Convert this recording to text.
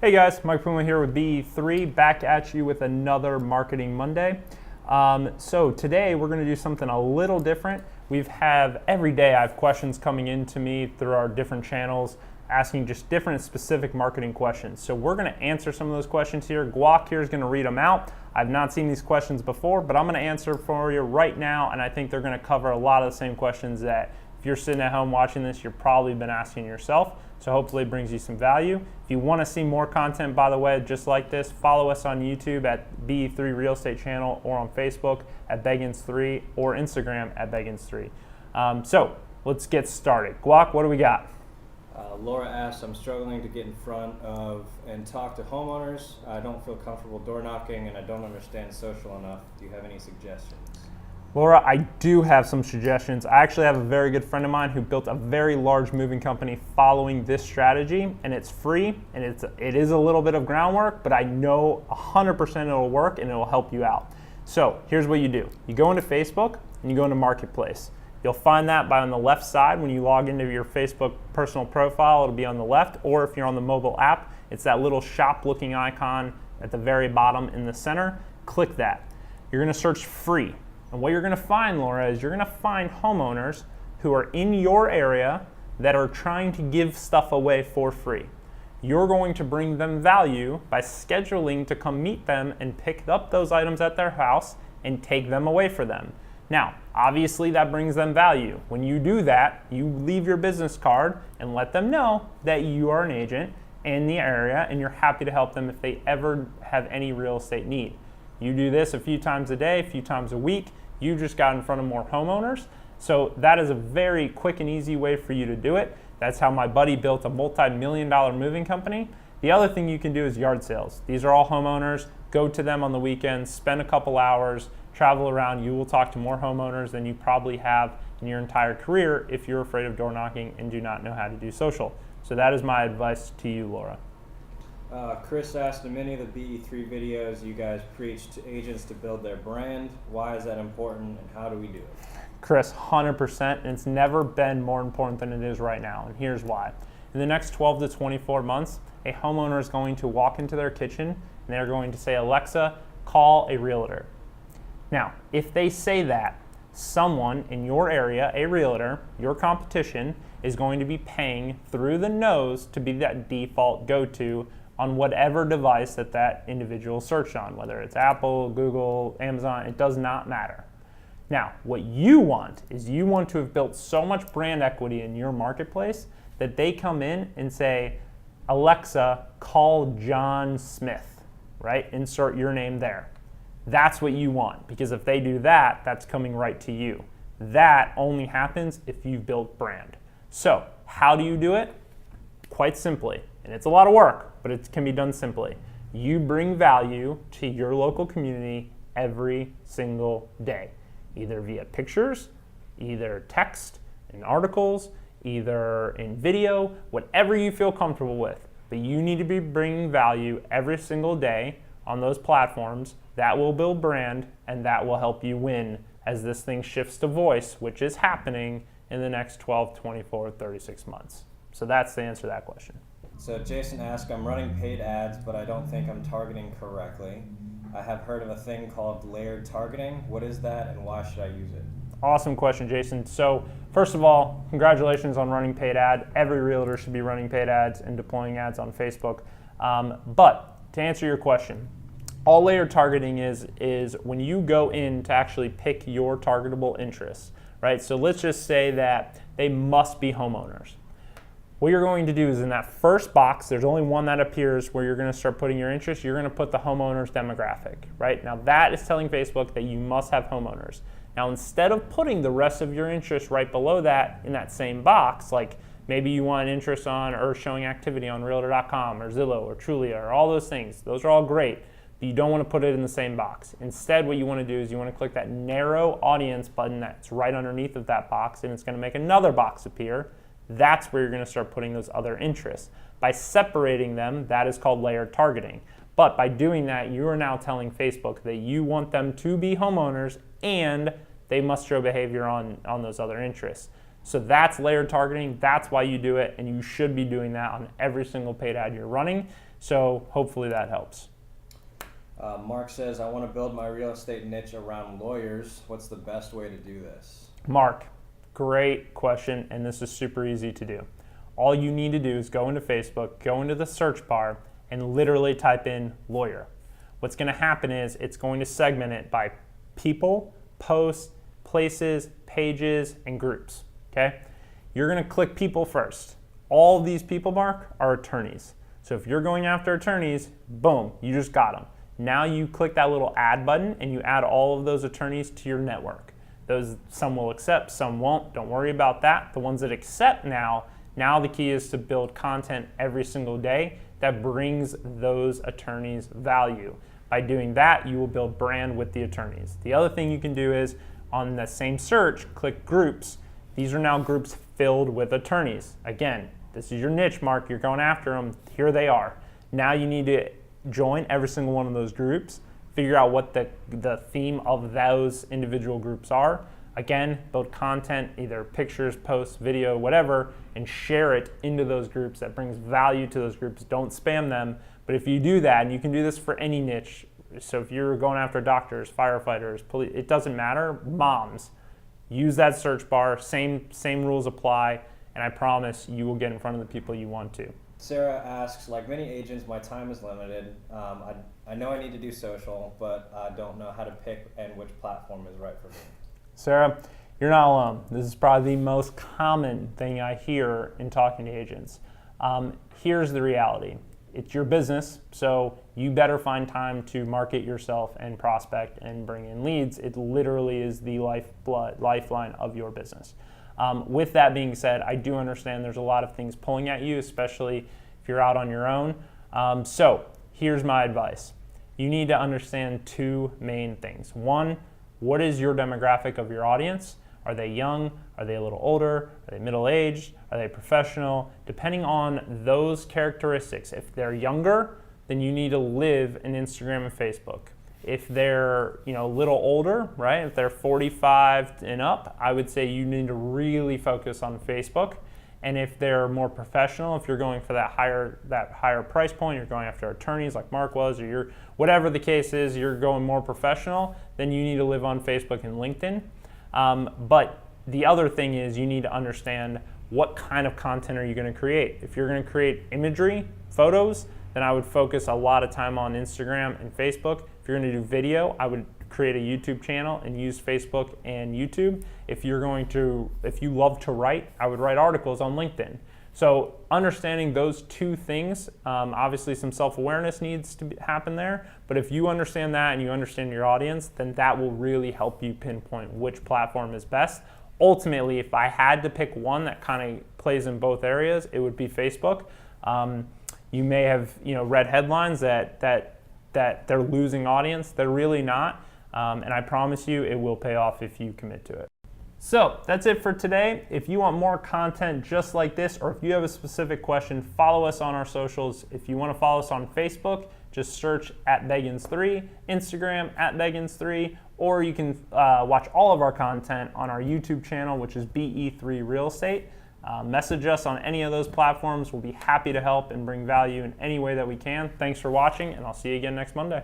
Hey guys, Mike Puma here with B3, back at you with another Marketing Monday. So today we're going to do something a little different. Every day I have questions coming in to me through our different channels asking just different specific marketing questions. So we're going to answer some of those questions here. Guac here is going to read them out. I've not seen these questions before, but I'm going to answer for you right now, and I think they're going to cover a lot of the same questions that if you're sitting at home watching this, you've probably been asking yourself. So hopefully it brings you some value. If you want to see more content, by the way, just like this, follow us on YouTube at B3 Real Estate Channel, or on Facebook at Beggins3, or Instagram at Beggins3. So let's get started. Guac, what do we got? Laura asks, I'm struggling to get in front of and talk to homeowners. I don't feel comfortable door knocking and I don't understand social enough. Do you have any suggestions? Laura, I do have some suggestions. I actually have a very good friend of mine who built a very large moving company following this strategy, and it's free, and it is a little bit of groundwork, but I know 100% it'll work and it'll help you out. So here's what you do. You go into Facebook and you go into Marketplace. You'll find that on the left side when you log into your Facebook personal profile, it'll be on the left, or if you're on the mobile app, it's that little shop looking icon at the very bottom in the center. Click that. You're gonna search free. And what you're going to find, Laura, is you're going to find homeowners who are in your area that are trying to give stuff away for free. You're going to bring them value by scheduling to come meet them and pick up those items at their house and take them away for them. Now, obviously that brings them value. When you do that, you leave your business card and let them know that you are an agent in the area and you're happy to help them if they ever have any real estate need. You do this a few times a day, a few times a week. You just got in front of more homeowners. So that is a very quick and easy way for you to do it. That's how my buddy built a multi-million-dollar moving company. The other thing you can do is yard sales. These are all homeowners. Go to them on the weekends, spend a couple hours, travel around. You will talk to more homeowners than you probably have in your entire career if you're afraid of door knocking and do not know how to do social. So that is my advice to you, Laura. Chris asked, in many of the BE3 videos, you guys preach to agents to build their brand. Why is that important and how do we do it? Chris, 100%, and it's never been more important than it is right now, and here's why. In the next 12 to 24 months, a homeowner is going to walk into their kitchen and they're going to say, Alexa, call a realtor. Now, if they say that, someone in your area, a realtor, your competition, is going to be paying through the nose to be that default go-to on whatever device that individual searched on, whether it's Apple, Google, Amazon, it does not matter. Now, what you want is you want to have built so much brand equity in your marketplace that they come in and say, Alexa, call John Smith, right? Insert your name there. That's what you want, because if they do that, that's coming right to you. That only happens if you've built brand. So, how do you do it? Quite simply, and it's a lot of work, but it can be done simply. You bring value to your local community every single day, either via pictures, either text, in articles, either in video, whatever you feel comfortable with. But you need to be bringing value every single day on those platforms. That will build brand, and that will help you win as this thing shifts to voice, which is happening in the next 12, 24, 36 months. So that's the answer to that question. So Jason asked, I'm running paid ads, but I don't think I'm targeting correctly. I have heard of a thing called layered targeting. What is that and why should I use it? Awesome question, Jason. So first of all, congratulations on running paid ad. Every realtor should be running paid ads and deploying ads on Facebook. But to answer your question, all layered targeting is when you go in to actually pick your targetable interests, right? So let's just say that they must be homeowners. What you're going to do is in that first box, there's only one that appears where you're going to start putting your interest. You're going to put the homeowners demographic, right? Now that is telling Facebook that you must have homeowners. Now instead of putting the rest of your interest right below that in that same box, like maybe you want an interest on or showing activity on Realtor.com or Zillow or Trulia or all those things. Those are all great, but you don't want to put it in the same box. Instead, what you want to do is you want to click that narrow audience button that's right underneath of that box, and it's going to make another box appear. That's where you're going to start putting those other interests. By separating them, that is called layered targeting. But by doing that, you are now telling Facebook that you want them to be homeowners and they must show behavior on those other interests. So that's layered targeting. That's why you do it, and you should be doing that on every single paid ad you're running. So hopefully that helps. Mark says, I want to build my real estate niche around lawyers. What's the best way to do this? Mark, great question, and this is super easy to do. All you need to do is go into Facebook, go into the search bar, and literally type in lawyer. What's going to happen is it's going to segment it by people, posts, places, pages, and groups, okay? You're going to click people first. All of these people, Mark, are attorneys. So if you're going after attorneys, boom, you just got them. Now you click that little add button and you add all of those attorneys to your network. Some will accept, some won't. Don't worry about that. The ones that accept now the key is to build content every single day that brings those attorneys value. By doing that, you will build brand with the attorneys. The other thing you can do is on the same search, click groups. These are now groups filled with attorneys. Again, this is your niche, Mark. You're going after them. Here they are. Now you need to join every single one of those groups, figure out what the theme of those individual groups are. Again, build content, either pictures, posts, video, whatever, and share it into those groups that brings value to those groups. Don't spam them. But if you do that, and you can do this for any niche, so if you're going after doctors, firefighters, police, it doesn't matter, moms, use that search bar, same rules apply, and I promise you will get in front of the people you want to. Sarah asks, like many agents, my time is limited. I know I need to do social, but I don't know how to pick and which platform is right for me. Sarah, you're not alone. This is probably the most common thing I hear in talking to agents. Here's the reality. It's your business, so you better find time to market yourself and prospect and bring in leads. It literally is the lifeline of your business. With that being said, I do understand there's a lot of things pulling at you, especially if you're out on your own. So here's my advice. You need to understand two main things. One, what is your demographic of your audience? Are they young? Are they a little older? Are they middle-aged? Are they professional? Depending on those characteristics, if they're younger, then you need to live in Instagram and Facebook. If they're a little older, right? If they're 45 and up, I would say you need to really focus on Facebook. And if they're more professional, if you're going for that higher price point, you're going after attorneys like Mark was, or you're whatever the case is, you're going more professional, then you need to live on Facebook and LinkedIn. But the other thing is you need to understand what kind of content are you going to create. If you're going to create imagery, photos, then I would focus a lot of time on Instagram and Facebook. If you're going to do video, I would create a YouTube channel and use Facebook and YouTube. If you love to write, I would write articles on LinkedIn. So understanding those two things, obviously some self-awareness needs to happen there, but if you understand that and you understand your audience, then that will really help you pinpoint which platform is best. Ultimately, if I had to pick one that kind of plays in both areas, it would be Facebook. You may have read headlines that they're losing audience. They're really not, and I promise you it will pay off if you commit to it. So that's it for today. If you want more content just like this, or if you have a specific question, follow us on our socials. If you want to follow us on Facebook, just search @Beggins3, Instagram @Beggins3, or you can watch all of our content on our YouTube channel, which is BE3 Real Estate. Message us on any of those platforms. We'll be happy to help and bring value in any way that we can. Thanks for watching, and I'll see you again next Monday.